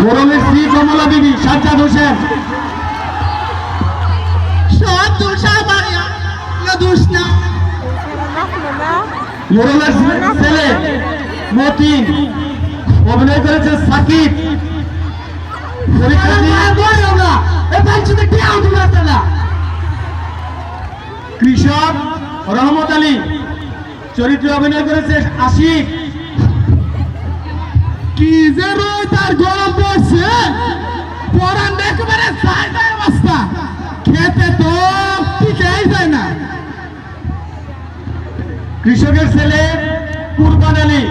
মোরলের শ্রী কমলা বিবি সাজ্জাদ হোসেন। সব দোষ আমার, দোষ না। মোরলের ছেলে মতিন, অভিনয় করেছে সাকিব। কৃষক রহমত আলী, চরিত্রে অভিনয় করেছে আশিক। কি যে রোজ তার গরম পড়ছে, পরান একেবারে অবস্থা, খেতে তো টিকাই যায় না। কৃষকের ছেলে কুরবান আলী,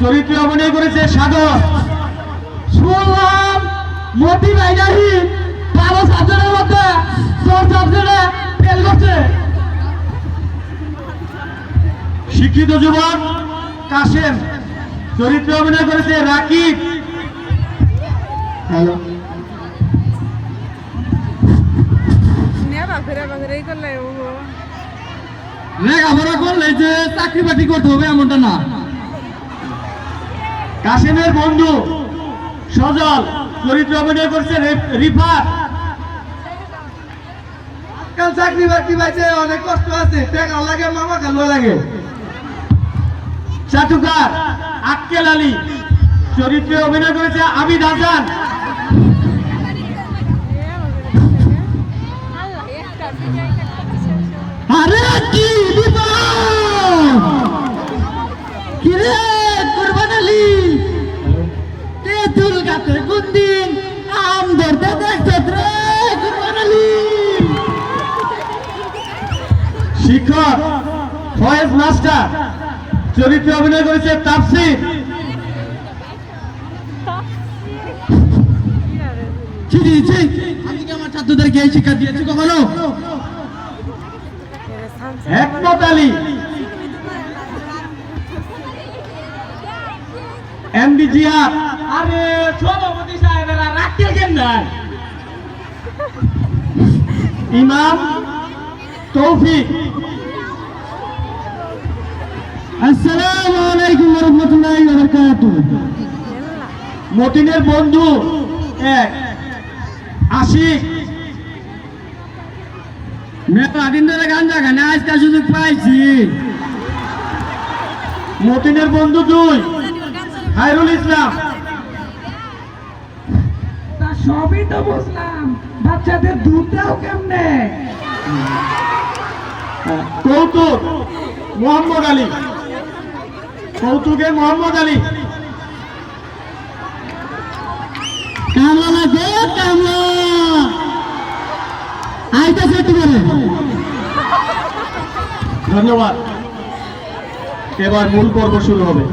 চরিত্রে অভিনয় করেছে সাগর। শুনলাম মোটি ভাই নাকি ভালো সাবজেক্টের মধ্যে তোর সাবজেক্টে ফেল করছে। শিক্ষিত যুবক কাশেম, চরিত্রে অভিনয় করেছে রাকিব। হ্যালো, লেখাপড়া করলে যে চাকরি বাকরি করতে হবে এমনটা না। কাশেমের বন্ধু সজল, চরিত্রে অভিনয় করছে রিফাত। আজকাল চাকরি বাকরি পাইছে অনেক কষ্ট আছে, টাকা লাগে মামা খালো লাগে। চাটুকার আক্কেল আলী, চরিত্রে অভিনয় করেছে আবিদ হাসান। আরে কি দিবা কি রে কুরবান আলী, তেঁতুল গাছে কোন দিন আম ধরতে দেখছ রে কুরবান আলী। শিক্ষক ফয়েজ মাস্টার, চরিত্রে অভিনয় করেছে তাফসীর। আমি কি আমার ছাত্রদেরকে এই শিক্ষা দিয়েছি কখনো? হেকমত আলী, এমডি জিয়াদ। আরে সভাপতি সাহেবেরা রাখতে কেন নাই? ইমাম তৌফিক। আসসালামু আলাইকুম ওয়া রাহমাতুল্লাহি ওয়া বারাকাতুহু। মতিনের বন্ধু এক আশিক। মেলা দিন ধরে গাঞ্জা খানে আজকাল সুযোগ পাইছি। মতিনের বন্ধু দুই খায়রুল ইসলাম। তা সবই তো বুঝলাম, বাচ্চাদের দুধ দাও কেমনে? কৌতুক মোহাম্মদ আলী, কৌতুকের মোহাম্মদ আলী। কামলা লাগবে কামলা, আইতাছে একটু করে। ধন্যবাদ। এবার মূল পর্ব শুরু হবে।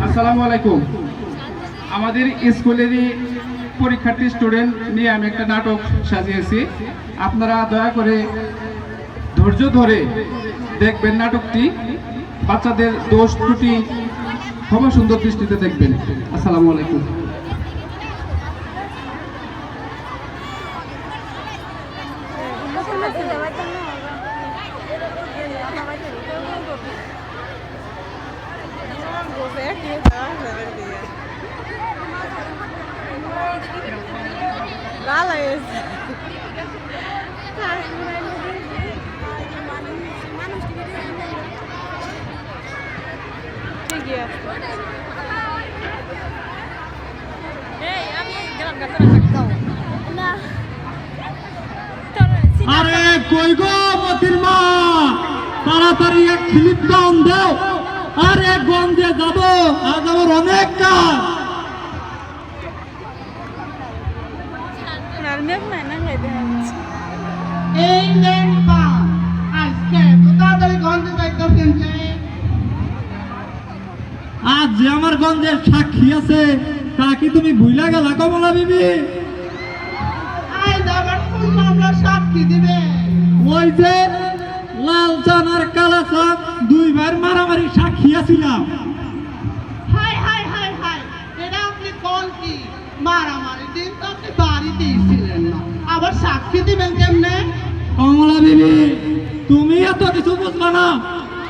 আসসালামু আলাইকুম। আমাদের স্কুলেরই পরীক্ষার্থী স্টুডেন্ট নিয়ে আমি একটা নাটক সাজিয়েছি। আপনারা দয়া করে ধৈর্য ধরে দেখবেন নাটকটি। বাচ্চাদের দোষ ত্রুটি ক্ষমা সুন্দর দৃষ্টিতে দেখবেন। আসসালামু আলাইকুম। আরে কই গো মতির মা, তাড়াতাড়ি এক ক্লিপ দাও দাও। আরে গঞ্জে যাবো, আজ আমার অনেক কাজ। এই নেন পা, আজকে তো তাড়াতাড়ি গঞ্জে যাইতেছেন যে। আজ যে আমার গঞ্জের সাক্ষী আছে, তা কি তুমি ভুইলা গেলা কমলা বিবি? আজ আবার কোন মামলার সাক্ষী দিবে? ওই যে লাল চা মারামারি সাক্ষী আছিলাম। হাই হাই হাই হাই, এটা আপনি কোন কি মারামারি দিন তো আপনি বাড়িতেই ছিলেন না, আবার সাক্ষী দিবেন কেমনে? কমলা বিবি, তুমি এত কিছু বুঝবা না,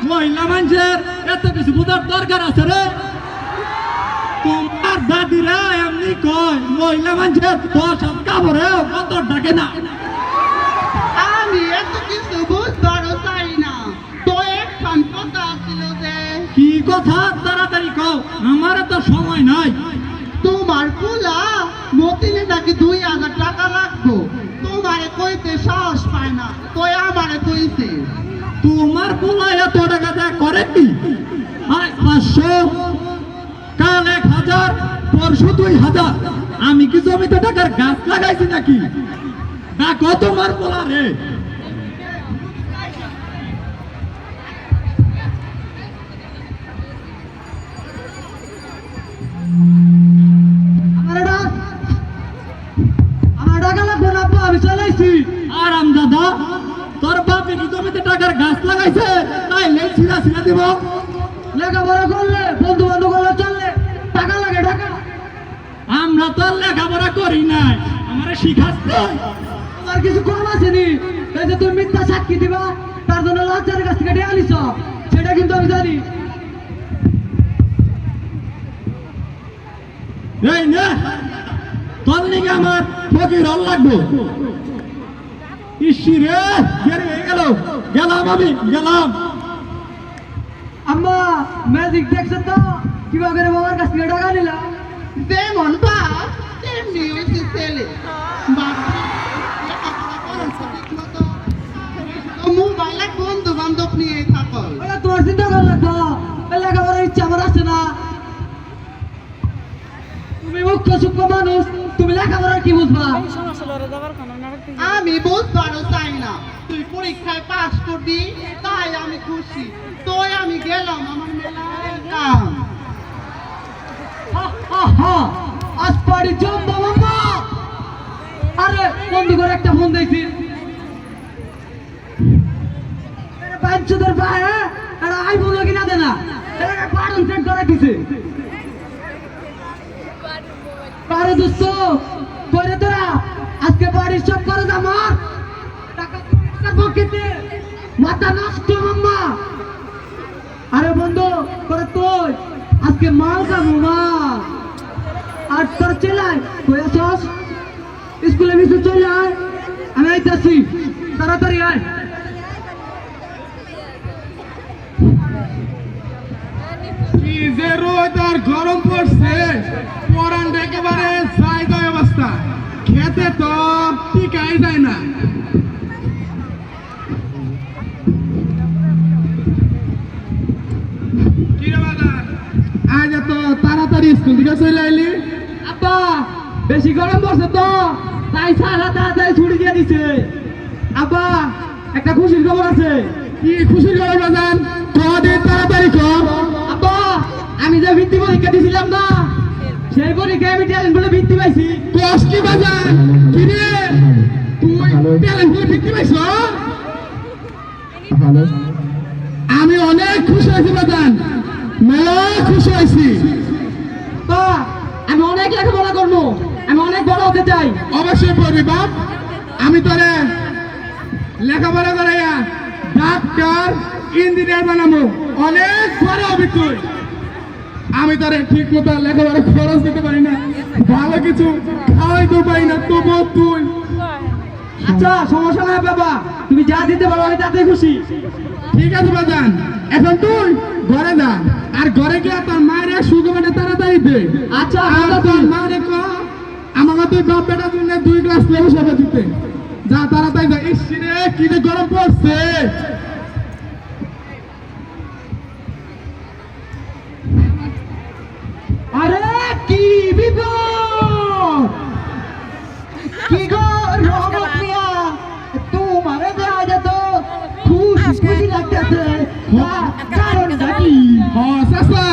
মহিলা মানুষের এত কিছু বুঝার দরকার আছে রে। তোমার দাদিরা এমনি কয় মহিলা মানুষের 10 হাত কাপড়ে কদর ডাকে না। আমি এত কিছু বুঝবারও চাই না, তো একখান কথা ছিল যে কি কথা তাড়াতাড়ি কও, আমার তো সময় নাই। তোমার পোলা মতিনে নাকি 2000 টাকা লাগবো, তোমারে কইতে সাহস পায় না, তো আমারে কইছে। তোমার পোলা এত টাকা দেয় করে কি? আজ 500, কাল 1000, পরশু 2000। আমি কি জমিতে টাকার গাছ লাগাইছি নাকি? দেখো তোমার পোলা রে। আমার টাকা লাগবে না, আমি চলাইছি। আরাম দাদা, তোর বাপে কি জমিতে টাকার গাছ লাগাইছে? তাইলে ছিড়া ছিড়া দিব। লেখাপড়া করলে, বন্ধু বান্ধব করলে চললে টাকা লাগে টাকা। আমরা তো আর লেখাপড়া করি নাই, আমারে শিখাচ্ছে। তোমার কিছু কম আছে নি? এই যে তুমি মিথ্যা সাক্ষী দিবা, তার জন্য লজ্জার কাছ থেকে ডেকে আনিস, সেটা কিন্তু আমি জানি। এই নে, তোর নিকে আমার ফকির হল লাগবো। ইসি রে, দেরি হয়ে গেল। গেলাম আমি, গেলাম। আম্মা, ম্যাজিক দেখছেন তো কিভাবে করে বাবার কাছ থেকে টাকা নিলাম? যেমন বাপ তেমনি হয়েছে ছেলে। মোবাইলে বন্ধু বান্ধব নিয়ে থাকো, তোমার চিন্তা করা লাগতো। লেখাপড়ার ইচ্ছা আমার আছে না। তুমি মুখ্য সূক্ষ্ম মানুষ, তুমি লেখাপড়ার কি বুঝবা? আমি বুঝবারও চাই না। তুই পরীক্ষায় পাস করবি তাই আমি খুশি, তোই আমি গেলাম আমার মেলায় কাম। আজ পারি জম্বা মাম্মা। আরে বন্ধু করে একটা ফোন দিয়েছি, বাচ্চাদের পায়ে একটা আইফোন কিনা দে না, বাটন সেট করে দিছে। পারে দোস্ত করে তোরা আজকে বাড়ির সব খরচ আমার টাকা পকেটে, মাথা নষ্ট মাম্মা। আরে বন্ধু করে তুই আজকে মাল খাবো মা। আর তোর চেলাই কই আসস? স্কুলে মিশে চলে আয়, আমি আইতাছি, তাড়াতাড়ি আয়। কি যে রোদ আর গরম পড়ছে, পরান একেবারে যাই যায় অবস্থা। খেতে তো টিকাই যায় না। কি রে বাজার, আজ এত তাড়াতাড়ি স্কুল থেকে চলে আইলি? আব্বা বেশি গরম পড়ছে তো তাই সারা তাড়াতাড়ি ছুটি দিয়ে দিছে। আব্বা একটা খুশির খবর আছে। কি খুশির খবর বাজান? কদিন তাড়াতাড়ি কর। আব্বা আমি যে ভিত্তি পরীক্ষা দিয়েছিলাম না, সেই পরীক্ষায় আমি ট্যালেন্ট বলে ভিত্তি পাইছি। কস কি বাজান? কি রে তুই ট্যালেন্ট করে ভিত্তি পাইছ? আমি অনেক খুশি হয়েছি বাজান, মেলা খুশি হয়েছি। বা আমি অনেক লেখাপড়া করবো, আমি অনেক বড় হতে চাই। অবশ্যই পড়বি বাপ, আমি তোরে লেখাপড়া করাইয়া ডাক্তার ইঞ্জিনিয়ার বানাবো, অনেক বড় হবি তুই। আমি তোরে ঠিক মতো লেখাপড়া খরচ দিতে পারি না, ভালো কিছু খাওয়াইতে পারি না, তবুও তুই। আচ্ছা সমস্যা নাই বাবা, তুমি যা দিতে পারো আমি তাতে খুশি। ঠিক আছে বাজান, এখন তুই ঘরে যা, আর ঘরে গিয়ে তোর মায়ের সুগমনে তাড়াতাড়ি দে। আচ্ছা আর তোর মায়ের ক আমাকে তুই বাপ বেটা জন্য 2 গ্লাস লেবু সাথে দিতে যা, তাড়াতাড়ি যা। ইস রে কি যে গরম পড়ছে। আরে কি বিপদ, কি গো রহমত মিয়া, তোমারে দেয়া যেত খুশি খুশি লাগতেছে, কারণটা কি? হ্যাঁ চাচা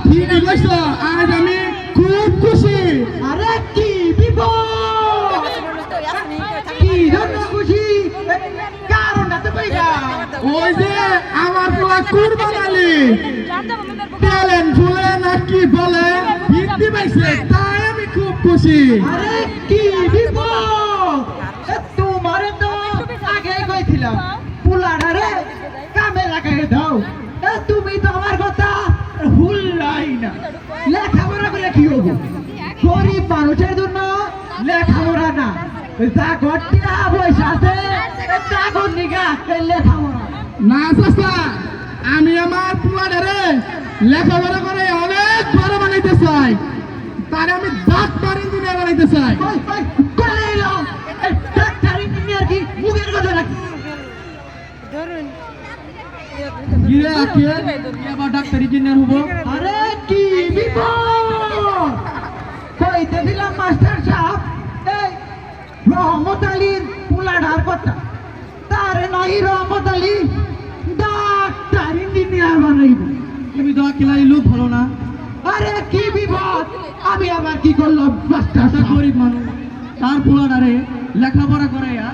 ঠিকই কইছ, আজ আমি খুব খুশি। আরে কি বিপদ, কি জন্য খুশি, কারণটা তো কইরা। ওই যে আমার পোলা কুরবান আলী ট্যালেন্ট ফুলে নাকি বলে বৃদ্ধি পাইছে, তাই আমি খুব খুশি। আরে কি বিপদ! তোমারে তো আগে কইছিলাম পুলাডারে কামে লাগাই দাও। তুমি তো আমার কথা ভুললাই না। লেখাপড়া করে কি হবো? গরিব মানুষের জন্য লেখাপড়া না, যা ঘরটিয়া পয়সা আছে তা কোন নিগা লেখাপড়া। না চাচা, আমি আমার পুলাডারে লেখাপড়া করে অনেক বড় বানাইতে চাই, তার আমি ডাক্তার ইঞ্জিনিয়ার বানাইতে চাই। ওই ওই করে এলো ডাক্তার ইঞ্জিনিয়ার কি মুখের কথা নাকি? গিরে আকে কি আবার ডাক্তার ইঞ্জিনিয়ার হবো? আরে কি বিপদ! কইতে দিলাম মাস্টার সাহেব এই রহমত আলীর পুলাডার কথা, তার নাই রহমত আলী ডাক্তার ইঞ্জিনিয়ার বানাইব। তুমি তো খেলাইলেও ভালো না। আরে কি বিপদ! আমি আবার কি করলাম মাস্টার একটা সাহেব? গরিব মানুষ তার পোলাডারে লেখাপড়া করাইয়া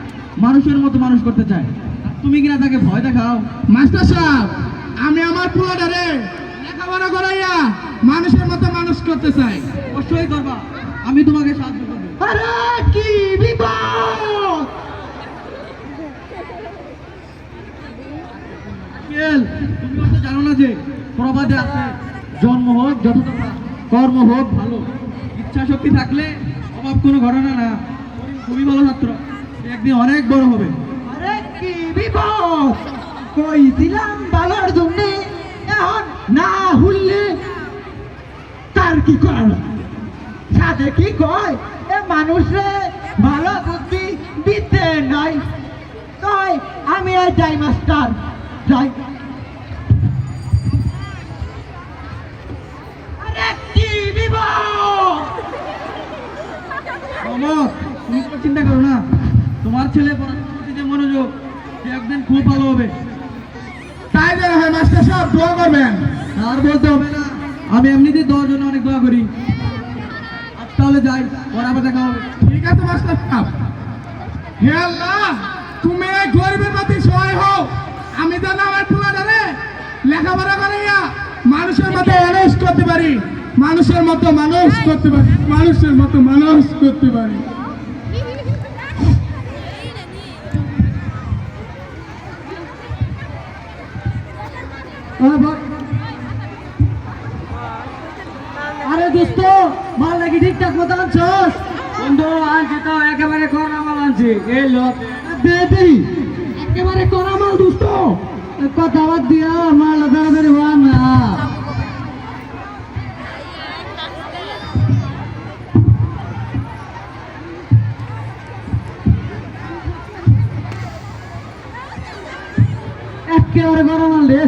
মানুষের মতো মানুষ করতে চায়, আর তুমি কিনা তাকে ভয় দেখাও। মাস্টার সাহেব, আমি আমার পোলাডারে লেখাপড়া করাইয়া মানুষের মতো মানুষ করতে চাই। অবশ্যই করবা, আমি তোমাকে সাহায্য করবো। আরে কি বিপদ! আঙ্কেল, তুমি হয়তো জানো না যে প্রবাদে আছে, জন্ম হোক যতটা, কর্ম হোক ভালো, ইচ্ছা শক্তি থাকলে অভাব কোনো ঘটনা না। খুবই ভালো ছাত্র, সে একদিন অনেক বড় হবে। আরে কি বিপদ! কইছিলাম ভালোর জন্য, এখন না হুললে তার কি করার? সাথে কি কয় এ মানুষে ভালো বুদ্ধি দিতে নাই। তাই আমি আর যাই মাস্টার, যাই। আরে কি বিপদ! রহমত, তুমি কোনো চিন্তা করো না, তোমার ছেলে পড়াশোনার প্রতি যে মনোযোগ, সে একদিন খুব ভালো হবে। তাই যেন হয় মাস্টার সাহেব, দোয়া করবেন। আর বলতে হবে না, আমি এমনিতেই দেওয়ার জন্য অনেক দোয়া করি। আজ তাহলে যাই, পরে আবার দেখা হবে। ঠিক আছে মাস্টার সাহেব। হে আল্লাহ, তুমি এই গরিবের প্রতি সহায় হও, আমি যেন আমার পোলাডারে লেখাপড়া করাইয়া মানুষের মতো মানুষ করতে পারি, মানুষের মতো মানুষ করতে পারি, মানুষের মতো মানুষ করতে পারি। আরে দোস্ত, মাল নাকি ঠিকঠাক মতো আনছস? বন্ধু আনছি তো, একেবারে কড়া মাল আনছি। এই লোক বেবি একেবারে করা মাল দোস্ত। কথা বাদ দিয়া মাল তাড়াতাড়ি হওয়া না। একেবারে করা মাল রে।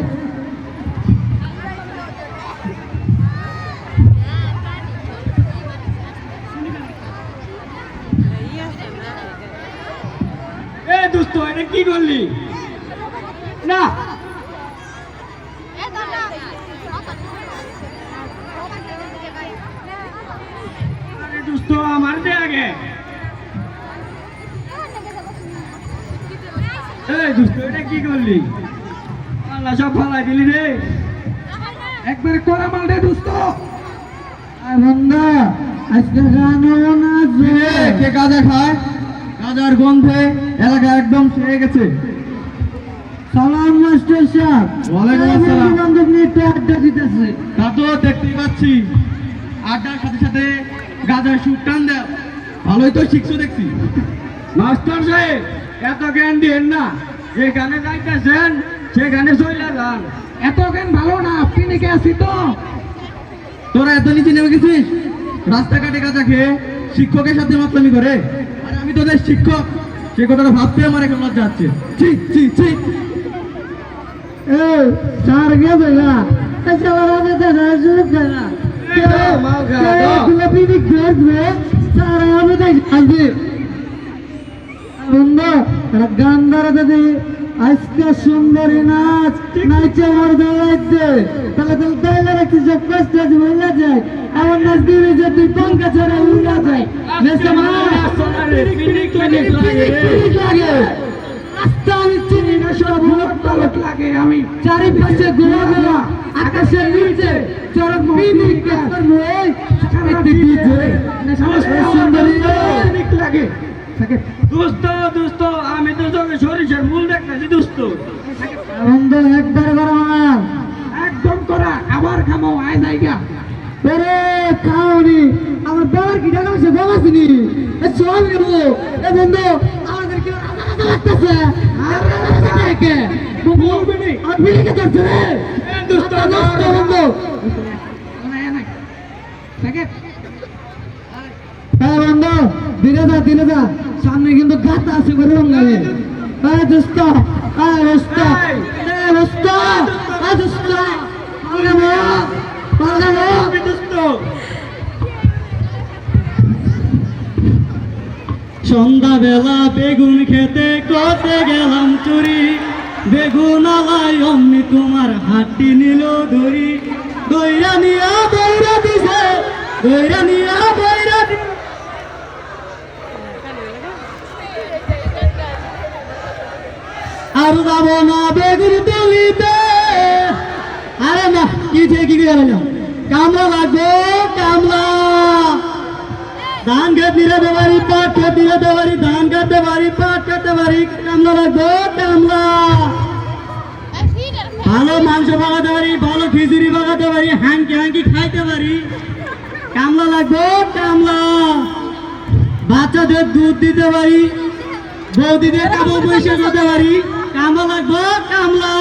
এ দোস্ত, এটা কি করলি? না আরে দোস্ত, আমার দে আগে। এই দোস্ত, এটা কি করলি? আল্লাহ সব ফালাই দিলি রে। একবারে করা মাল রে দোস্ত। বন্ধা আজকে গানও না কে গাঁজা খায়? গাঁজার গন্ধে এলাকা একদম ছেয়ে গেছে। সালাম মাস্টার সাহেব। ওয়ালাইকুম আসসালাম। বান্ধব নিয়ে একটু আড্ডা দিতেছে। তা তো দেখতেই পাচ্ছি, আড্ডার সাথে সাথে গাঁজার সুর টান দেয়। ভালোই তো শিখছো দেখছি। মাস্টার সাহেব, এত জ্ঞান দিয়েন না, যেখানে যাইতেছেন সেখানে চলে যান। এত জ্ঞান ভালো না, পিনিকে আছি তো। তোরা এত নিচে নেমে গেছিস, রাস্তাঘাটে গাঁজা খেয়ে শিক্ষকের সাথে মাতলামি করে। আর আমি তোদের শিক্ষক, সে কথাটা ভাবতে আমার এখন লজ্জা হচ্ছে। ছি ছি ছি। এই স্যার গেছে না, চালা রাতে দেখা শুরু করা। মাল খাওয়া দাও। পিনিক দেখবে, স্যার আমি দেখ আসবে। বন্ধু গান ধরাতে দিই, আজকে সুন্দরী নাচ নাচে আমার দৌড়াইতে, তাহলে তুমি তাইলে রাখছি সব কষ্ট আছে মহিলা যায়। আমার নাচ দিয়ে যে তুই পঙ্কা ছাড়া উড়া যায়। নেশা মার পিনিক লাগে রে। পিনিক লাগে। রাস্তা আমি চিনি না, সব ভোট ভালো লাগে আমি চারিপাশে গোলা আকাশের নিচে চরক মিনি কাস্টার নয় একটি ডিজে সুন্দরী অনেক লাগে দোস্ত দোস্ত আমি তো তোকে সরিষার মূল দেখতেছি দোস্ত বন্ধু একবার করো আমার একদম করা আবার খামো আয় জায়গা ওরে খাওনি আমার বাবার কি টাকা আছে বাবা চিনি চল গেল এ বন্ধু আমাদের কি রাজা রাজা লাগতেছে কে বলবি নি আমি কি করছ রে দোস্ত দোস্ত বন্ধু হ্যাঁ বন্ধু দিনে যা সামনে কিন্তু গাছ আছে করে লাগে হ্যাঁ দোস্ত হ্যাঁ দোস্ত হ্যাঁ দোস্ত হ্যাঁ দোস্ত সন্ধ্যাবেলা বেগুন খেতে করতে গেলাম চুরি বেগুন আলাই অমনি তোমার হাতটি নিল ধরি দইরা নিয়া বইরা দিছে দইরা নিয়া বইরা আর যাব না বেগুন তুলিতে আরে না কি গেল কামলা লাগবে কামলা ধান খেত নিরাতে পারি পাট খেত নিরাতে পারি ধান কাটতে পারি পাট কাটতে পারি কামলা লাগবে কামলা ভালো মাংস বাগাতে পারি ভালো খিচুড়ি বাগাতে পারি হাঁকি হাঁকি খাইতে পারি কামলা লাগবে কামলা বাচ্চাদের দুধ দিতে পারি বৌদিদের কাপড় পয়সা করতে পারি কামলা লাগবে কামলা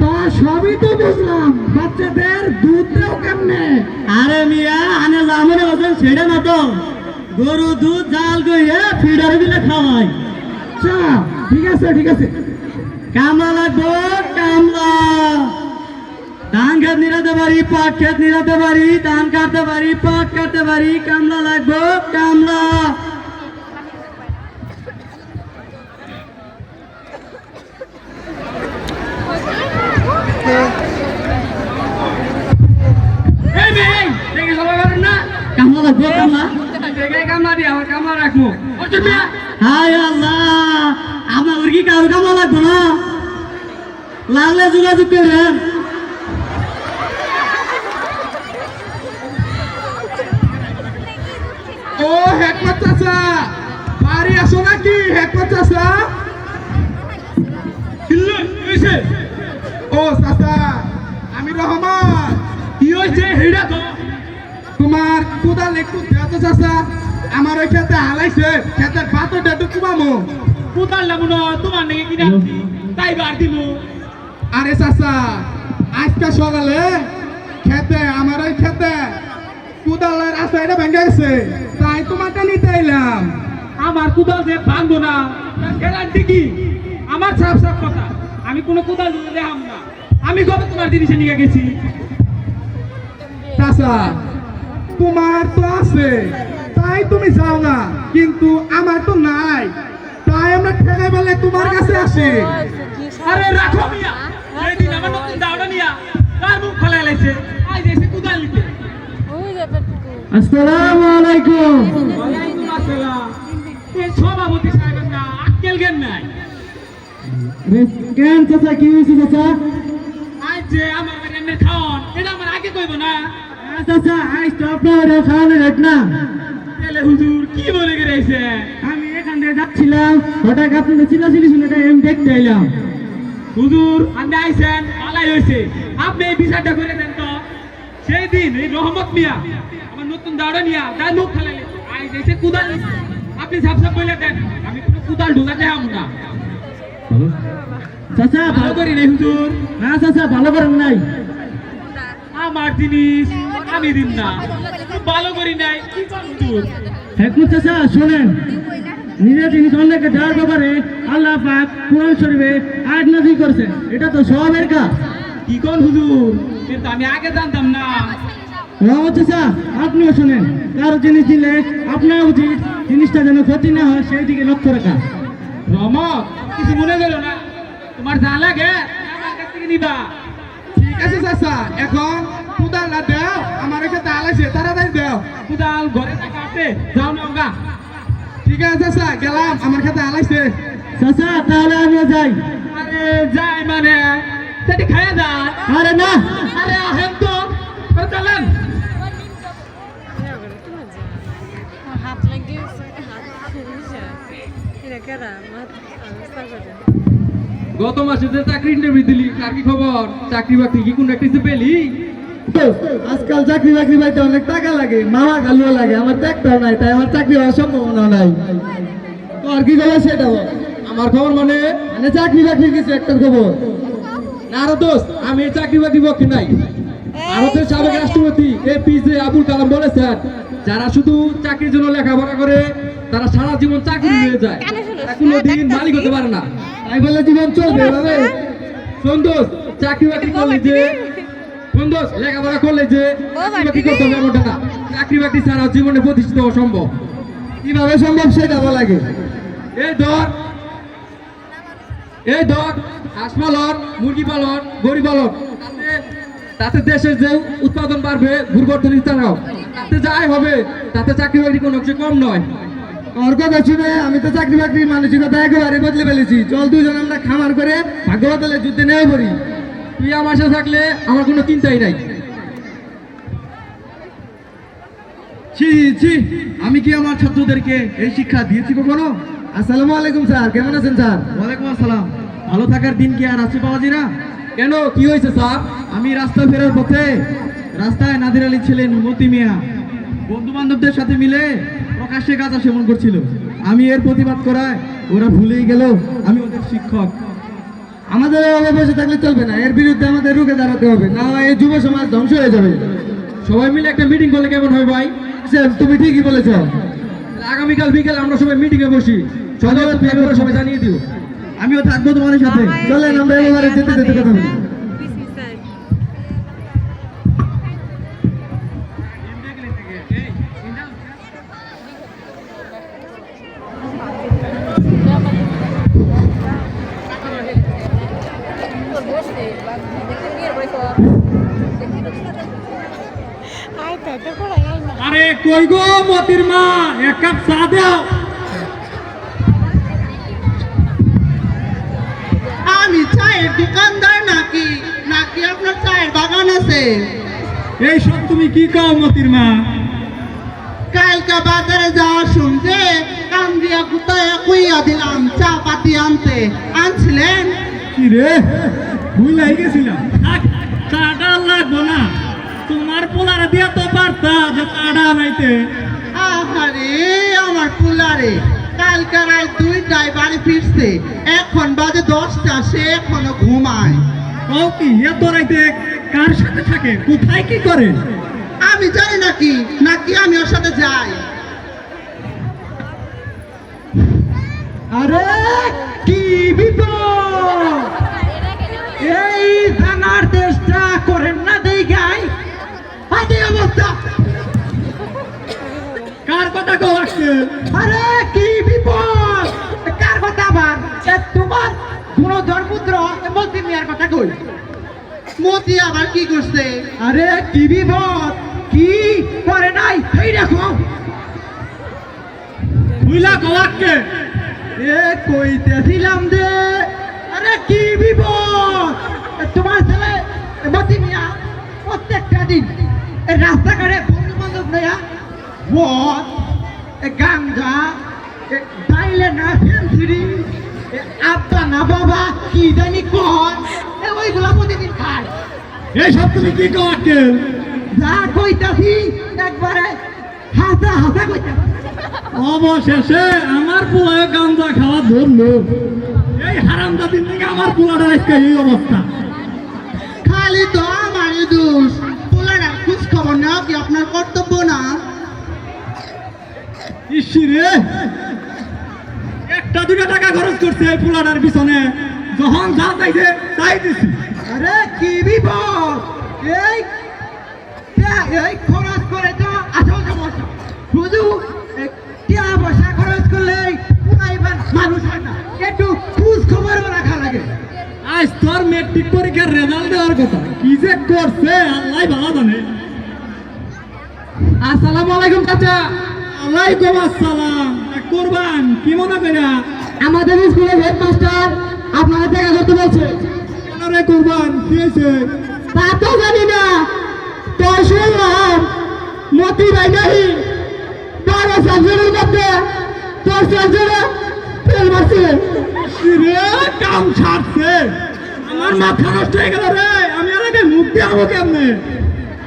তা সবই তো বুঝলাম বাচ্চাদের দুধ দেও কেমনে আরে মিয়া আনে জামনে ওজন ছেড়ে না তো গরু দুধ জাল কইয়া ফিডার দিলে খাওয়াই আচ্ছা ঠিক আছে কামলা লাগবো কামলা ধান খেত নিরাতে পারি পাট খেত নিরাতে পারি ধান কাটতে পারি পাট কাটতে পারি কামলা লাগবো কামলা এই মেয়ে দেখে সবাই পারেন না কামলা লাগবো কামলা দেখে কামলা দিয়ে আমার কামলা রাখবো অর্জুন মিয়া হায় আল্লাহ আমার কি কারো কামলা লাগবো না লাগলে যোগাযোগ করেন ও হেকমত চাচা বাড়ি আসো নাকি হেকমত চাচা কিল্লে হইছে ও চাচা আমি রহমান কি হইছে হেইডা তো তোমার কোদাল একটু দেও তো চাচা আমার ওই খেতে হালাইছে খেতের পাতো ডেটু কুমামো কোদাল লাগুন তোমার নাকি কিনা তাই বার দিমু আরে চাচা আজকে সকালে খেতে আমার ওই খেতে কোদালের আশাইটা ভেঙে গেছে তাই তোমারটা নিতে এলাম আমার কোদাল যে ভাঙবো না গ্যারান্টি কি আমার সাফ সাফ কথা আমি কোনো কোদাল দিতে দেখাম না আমি কবে তোমার জিনিসে নিয়ে গেছি চাচা তোমার তো আছে তাই তুমি যাও না কিন্তু আমার তো নাই তাই আমরা ঠেকাই বলে তোমার কাছে আসি আরে রাখো মিয়া যেদিন আমার নতুন দাওটা নিয়া তার মুখ খোলা লাইছে আই এসে কোদাল নিতে আসসালামু আলাইকুম ওয়ালাইকুম আসসালাম এই সভাপতি সাহেবের না আক্কেল জ্ঞান নাই কেন চাচা কি হয়েছে চাচা আজ যে আমার এমনি খাওয়ান এটা আমার আগে কইব না চাচা আজ তো আপনার খাওয়ানো রেট না তাহলে হুজুর কি বলে গেছে আমি এখান থেকে যাচ্ছিলাম হঠাৎ আপনাদের চিল্লাচিল্লি শুনে তাই আমি দেখতে এলাম হুজুর আপনি আইছেন আলাই হয়েছে আপনি এই বিচারটা করে দেন তো সেই দিন এই রহমত মিয়া আমার নতুন দাওড়া নিয়া তার মুখ ফেলাইলে আইজ এসে কুদাল নিছে। আপনি সাপ সাপ বলে দেন আমি কোনো কুদাল ঢোকা দেখাম না চাচা ভালো করি নাই হুজুর না চাচা ভালো করেন নাই আমার জিনিস আমি দিন না ভালো করি নাই কি করব হুজুর হেকমত চাচা শোনেন নিজের জিনিস অন্যকে দেওয়ার ব্যাপারে আল্লাহ পাক কোরআন শরীফে আয়াত নাযিল করেছেন এটা তো সবের কাজ কি কোন হুজুর কিন্তু আমি আগে জানতাম না রহমত চাচা আপনিও শোনেন কারো জিনিস দিলে আপনার উচিত জিনিসটা যেন ক্ষতি না হয় সেই দিকে লক্ষ্য রাখা রহমত কিছু মনে গেল না তোমার যা লাগে আমার কাছ থেকে নিবা ঠিক আছে চাচা এখন কোদালটা দেও আমার খেতে হালাইছে তাড়াতাড়ি দেও কুদাল ঘরে থাকা আছে যাও না ওগা ঠিক আছে চাচা গেলাম আমার খেতে হালাইছে চাচা তাহলে আমিও যাই। আরে যাই মানে সেটি খাইয়া যান। আরে না, আরে আহেন তো চলেন। হাত লাগিয়েছে হাত ফুলছে এটা কেরা মাথা অবস্থা করে গত মাসে যে চাকরি ইন্টারভিউ দিলি কার কি খবর? চাকরি বাকরি কি কোন একটা পেলি? আজকাল চাকরি বাকরি পাইতে অনেক টাকা লাগে, মামা গালুয়া লাগে, আমার তো একটাও নাই, তাই আমার চাকরি হওয়ার সম্ভাবনা নাই। তোর কি খবর সেটা বল। আমার খবর মানে মানে চাকরি বাকরি কিছু একটা খবর। না রে দোস্ত, আমি এই চাকরি বাকরি পক্ষে নাই। ভারতের সাবেক রাষ্ট্রপতি APJ আবুল কালাম বলেছেন, যারা শুধু চাকরির জন্য লেখাপড়া করে তারা সারা জীবন চাকরি হয়ে যায়, তারা কোনোদিন মালিক হতে পারে না। তাই বলে জীবন চলবে এভাবে? শোন দোস্ত, চাকরি বাকরি করলে যে শোন দোস্ত, লেখাপড়া করলে যে চাকরি বাকরি করতে হবে এমনটা না। চাকরি বাকরি ছাড়া জীবনে প্রতিষ্ঠিত হওয়া সম্ভব। কিভাবে সম্ভব সেটা বলা লাগে। এই ধর হাঁস পালন, মুরগি পালন, গরু পালন, তাতে দেশের যে উৎপাদন বাড়বে, ভূগর্ভ অর্থনীতিটাও তাতে যাই হবে, তাতে চাকরি বাকরি কোনো অংশে কম নয়। তোর কথা শুনে আমি তো চাকরি বাকরি মানসিকতা একেবারে বদলে ফেলেছি। চল দুজন আমরা খামার করে ভাগ্য বদলে যুদ্ধে নেমে পড়ি। তুই আমার সাথে থাকলে আমার কোনো চিন্তাই নাই। ছি ছি, আমি কি আমার ছাত্রদেরকে এই শিক্ষা দিয়েছি কখনো? আসসালামু আলাইকুম স্যার, কেমন আছেন স্যার? ওয়ালাইকুম আসসালাম। ভালো থাকার দিন কি আর আছে পাওয়া যায় না? কেন, কি হয়েছে স্যার? আমি রাস্তা ফেরার পথে রাস্তায় নাদির আলী ছিলেন মতি মিয়া বন্ধু বান্ধবদের সাথে মিলে প্রকাশ্যে গাঁজা সেবন করছিল। আমি এর প্রতিবাদ করায় ওরা ভুলেই গেল আমি ওদের শিক্ষক। আমাদের এভাবে বসে থাকলে চলবে না, এর বিরুদ্ধে আমাদের রুখে দাঁড়াতে হবে, না হয় এই যুব সমাজ ধ্বংস হয়ে যাবে। সবাই মিলে একটা মিটিং করলে কেমন হয় ভাই? স্যার তুমি ঠিকই বলেছ। আগামীকাল বিকেল আমরা সবাই মিটিং এ বসি, সবাই জানিয়ে দিও। আমিও থাকবো তোমাদের সাথে। চলেন আমরা এবারে যেতে যেতে কথা বলি। আরে কই গো মতির মা, এক কাপ চা দাও। আমি চায়ের দোকানদার নাকি নাকি আপনার চায়ের বাগান আছে? এই সব তুমি কি কও মতির মা? কালকে বাজারে যাওয়া শুনতে কান দিয়া গুতায় কুইয়া দিলাম চা পাতি আনতে। আনছিলেন? কি রে, ভুলাই গেছিলাম। চাটা লাগবো না, তোমার পোলারে দিয়া তো পারতা যে চাটা আনাইতে। আহারে আমার পুলারে, কালকে রাত 2টায় বাড়ি ফিরছে, এখন বাজে 10টা, সে এখনো ঘুমায়। ও কি এত রাইতে কার সাথে থাকে, কোথায় কি করে? আমি জানি নাকি নাকি আমি ওর সাথে যাই? আরে কি বিপদ! এই জানার চেষ্টা করেন না দেই গাই আদি অবস্থা। কার কথা কও আজকে? আরে কি বিপদ! কার কথা আবার? তোমার গুণধর্মপুত্র মতি মিয়ার কথা কই। মতি আবার কি করছে? আরে কি বিপদ! কি করে নাই এই দেখো। বুইলা কও আজকে। এ কইতেছিলাম যে আরে কি বিপদ! তোমার ছেলে মতি মিয়া প্রত্যেকটা দিন এই রাস্তাঘাটে বন্ধু বান্ধব নেয়া মদ, গাঞ্জা, তাইলে না ফেন্সিরি, আব্বা না বাবা কি জানি কর, ওইগুলা প্রতিদিন খায়। এইসব তুমি কি কও আজকে? যা কইতাছি একবারে হাসা হাসা কইতাছি। অবশেষে আমার পোলায় গাঞ্জা খাওয়া ধরলো। এই হারামজাদির থেকে আমার পোলাটা আজকে এই অবস্থা। খালি তো আমারই দোষ। পোলারা খোঁজ খবর নেওয়া কি আপনার কর্তব্য না? ইসিরে, একটা দুটো টাকা খরচ করছে এই পোলাটার পিছনে, যখন যা চাইছে তাই দিছি। আরে কি বিপদ! এই এই খরচ করে তো আসল সমস্যা। শুধু টিয়া পয়সা খরচ করলেই পুরাইবার মানুষ হয় না, একটু খোঁজ খবরও রাখা লাগে। আজ তোর মেট্রিক পরীক্ষার রেজাল্ট দেওয়ার কথা, কি যে করছে আল্লাহ ভালো জানে। আসসালামু আলাইকুম চাচা। ওয়ালাইকুম আসসালাম। কুরবান কি মনে কইরা? আমাদের স্কুলের হেডমাস্টার আপনারা দেখা করতে বলছে। কেন রে কুরবান কি হয়েছে? তা তো জানি না, তো শুনলাম মতি ভাই নাহি 12 সাবজেক্টের মধ্যে 10 সাবজেক্টে ফেল মারছে। রে কাম ছাড়ছে, আমার মাথা নষ্ট হয়ে গেল রে। আমি আগে মুখ দিয়ে আবো কেমনে?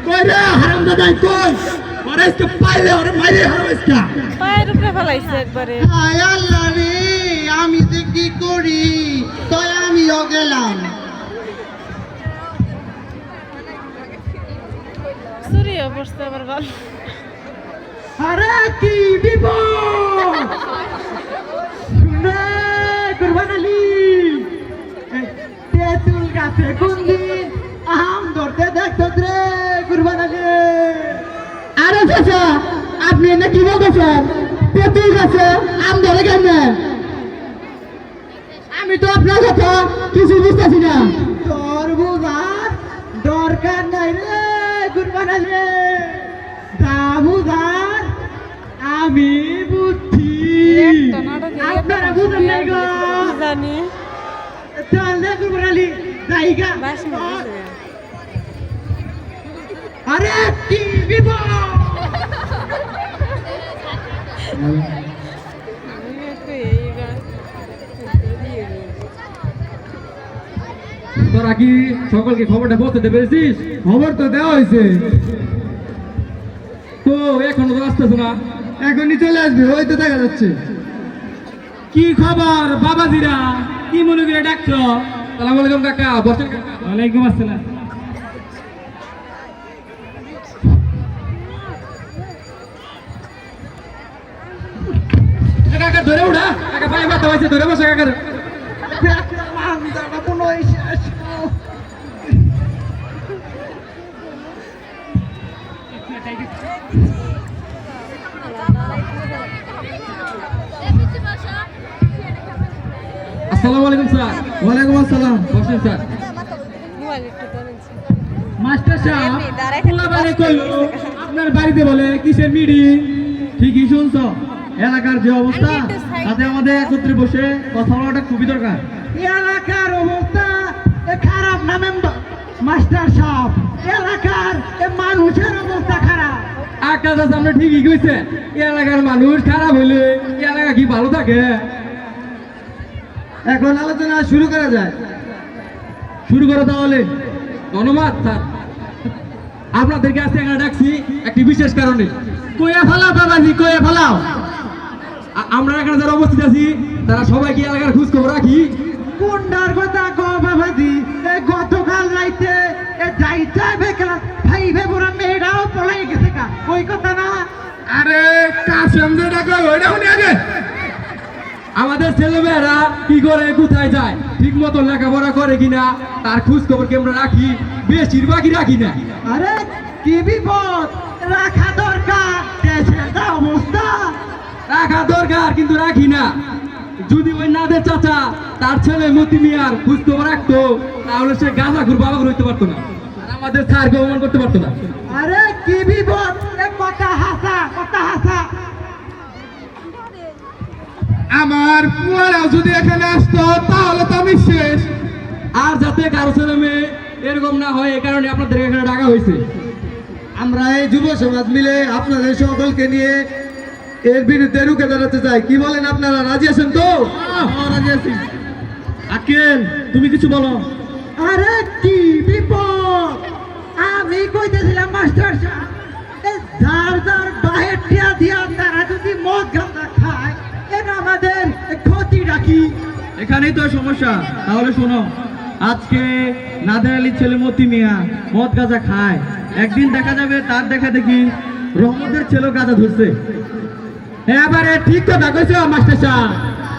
কই রে হারামজাদাই কই? ওরে আজকে পাইলে ওরে মাইরে হারাইস্তা। পায়ের উপরে ফেলাইছে একবারে। হায় আল্লাহ রে, আমি যে কি করি, তাই আমিও গেলাম। চুরিও পড়ছে আবার বল। আরে কি বিপদ! শুনে কুরবান আলী, এই তেঁতুল গাছে কোন দিন আম ধরতে দেখতো রে কুরবান আলী। আরে চাচা, আপনি না কি বলতেছেন? তেঁতুল গাছে আম ধরে কেন? আমি তো আপনার কথা কিছু বুঝতেছি না। তোর বুঝার দরকার নাই রে কুরবান আলী, বুঝার আমি বুঝছি। একটা নাটকে আপনারা বুঝেন নাই গো। জানি চল রে কুরবান আলী, জায়গা। বাস মারছে। আরে কি বিপদ! আমি একটু এই গান দিয়ে দিই। তোরা কি সকলকে খবরটা পৌঁছাতে পেরেছিস? খবর তো দেওয়া হয়েছে, তো এখনো তো আসতেছ না। এখনই চলে আসবে, ওই তো দেখা যাচ্ছে। কি খবর বাবাজিরা, কি মনে করে ডাকছো? সালাম আলাইকুম কাকা, বসেন কাকা। ওয়ালাইকুম আসসালাম। কাকা ধরে উঠা, কাকা পায়ে ব্যথা হয়েছে, ধরে বসে কাকা। মামদাটা মনে হয় শেষ। আসসালামু আলাইকুম স্যার। ওয়ালাইকুম আসসালাম। বসেন স্যার। মোবাইল একটু ধরেছি। মাস্টার সাহেব, এমনি দাঁড়ায় পোলা বাড়ি কইলো আপনার বাড়িতে বলে কিসের মিটিং? ঠিকই শুনছো, এলাকার যে অবস্থা তাতে আমাদের একত্রে বসে কথা বলাটা খুবই দরকার। এলাকার অবস্থা খারাপ না মেম্বার মাস্টার সাহেব, এলাকার মানুষের অবস্থা খারাপ। আকাশ আছে, আমরা ঠিকই কইছে। এলাকার মানুষ খারাপ হইলে এলাকা কি ভালো থাকে? এখন আলোচনা শুরু করা যায়। শুরু করো তাহলে। ধন্যবাদ স্যার, আপনাদেরকে আজকে এখানে ডাকছি একটি বিশেষ কারণে। কইয়া ফেলাও বাবাজি, কইয়া ফেলাও। আমরা এখানে যারা উপস্থিত আছি তারা সবাই কি এলাকার খোঁজ খবর রাখি? কোনটার কথা গো বাবাজি? গতকাল রাইতে যাইতে বেকার ভাই ভেবরা মেয়েরাও পলাই গেছে কা, ওই কথা না? আরে কাশেম যে ডাকো ওইটা শুনি আগে। আমাদের ছেলেমেয়েরা কি করে, কোথায় যায়, ঠিক মতো লেখাপড়া করে কিনা তার খোঁজ খবর কি আমরা রাখি? বেশিরভাগই রাখি না। আরে কি বিপদ! রাখা দরকার, দেশের যা অবস্থা। রাখা দরকার কিন্তু রাখি না। যদি ওই নাদের চাচা তার ছেলে মতি মিয়ার খোঁজ খবর রাখতো তাহলে সে গাঁজা ঘুর বাবা হইতে পারতো না, আর আমাদের স্যারকে অপমান করতে পারতো না। আরে কি বিপদ! কথা হাসা, কথা হাসা। আমার পুয়ারাও যদি এখানে আসতো তাহলে তো আমি শেষ। আর যাতে কারো ছেলে মেয়ে এরকম না হয় এই কারণে আপনাদের এখানে ডাকা হয়েছে। আমরা এই যুব সমাজ মিলে আপনাদের সকলকে নিয়ে এর বিরুদ্ধে রুখে দাঁড়াতে চাই। কি বলেন আপনারা, রাজি আছেন তো? রাজি আছি। আকেল তুমি কিছু বলো। আরে কি বিপদ! আমি কইতেছিলাম মাস্টার সাহেব, যার যার বাহের টিয়া দিয়া তারা যদি মদ গাঁজা খায়, এটা আমাদের ক্ষতি রাখি। এখানেই তো সমস্যা। তাহলে শোনো, আজকে নাদের আলীর ছেলে মতি মিয়া মদ গাঁজা খায়, একদিন দেখা যাবে তার দেখা দেখি রহমতের ছেলেও গাঁজা ধরছে। এবারে ঠিক কথা কইছো মাস্টার সাহেব।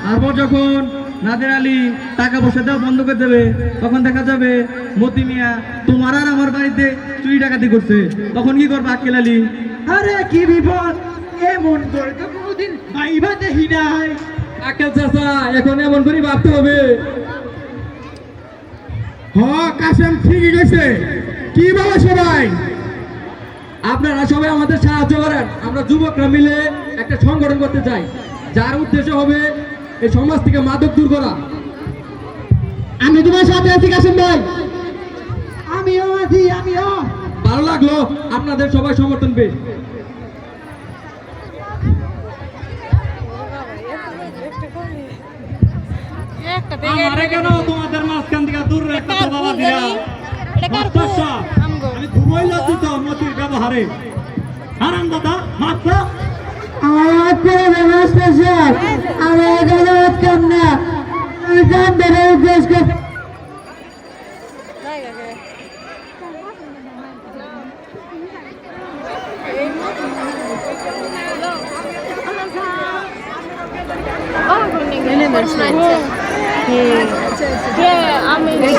তারপর যখন নাদের আলী টাকা পয়সা দেওয়া বন্ধ করে দেবে, তখন দেখা যাবে মতি মিয়া তোমার আর আমার বাড়িতে চুরি ডাকাতি করছে। তখন কি করবে আক্কেল আলী? আরে কি বিপদ! এমন করে তো কোনোদিন ভাইবা দেখি নাই। আকেল চাচা, এখন এমন করে ভাবতে হবে। কাশেম ঠিকই গেছে। কি বলো সবাই? আপনারা সবাই আমাদের সাহায্য করেন। আমরা যুবকরা মিলে একটা সংগঠন করতে চাই, যার উদ্দেশ্য হবে এই সমাজ থেকে মাদক দূর করা। আমি তোমার সাথে আছি কাসেম ভাই। আমিও আছি, আমিও। ভালো লাগলো, আপনাদের সবাই সমর্থন পেয়ে। একটা থেকে আমারে কেন তোমাদের মাঝখান থেকে দূর রাখতে তো বাবা দিয়া? এটা কার মাস্টারটা, আমগো আমি খুবই লজ্জিত মতির ব্যবহারে। হারাম দাদা মাত্রা আমার করে ব্যবস্থা স্যার, আমি এখানে কাম না, আমি কাম ধরে উদ্দেশ্য করে জায়গা কে আমি না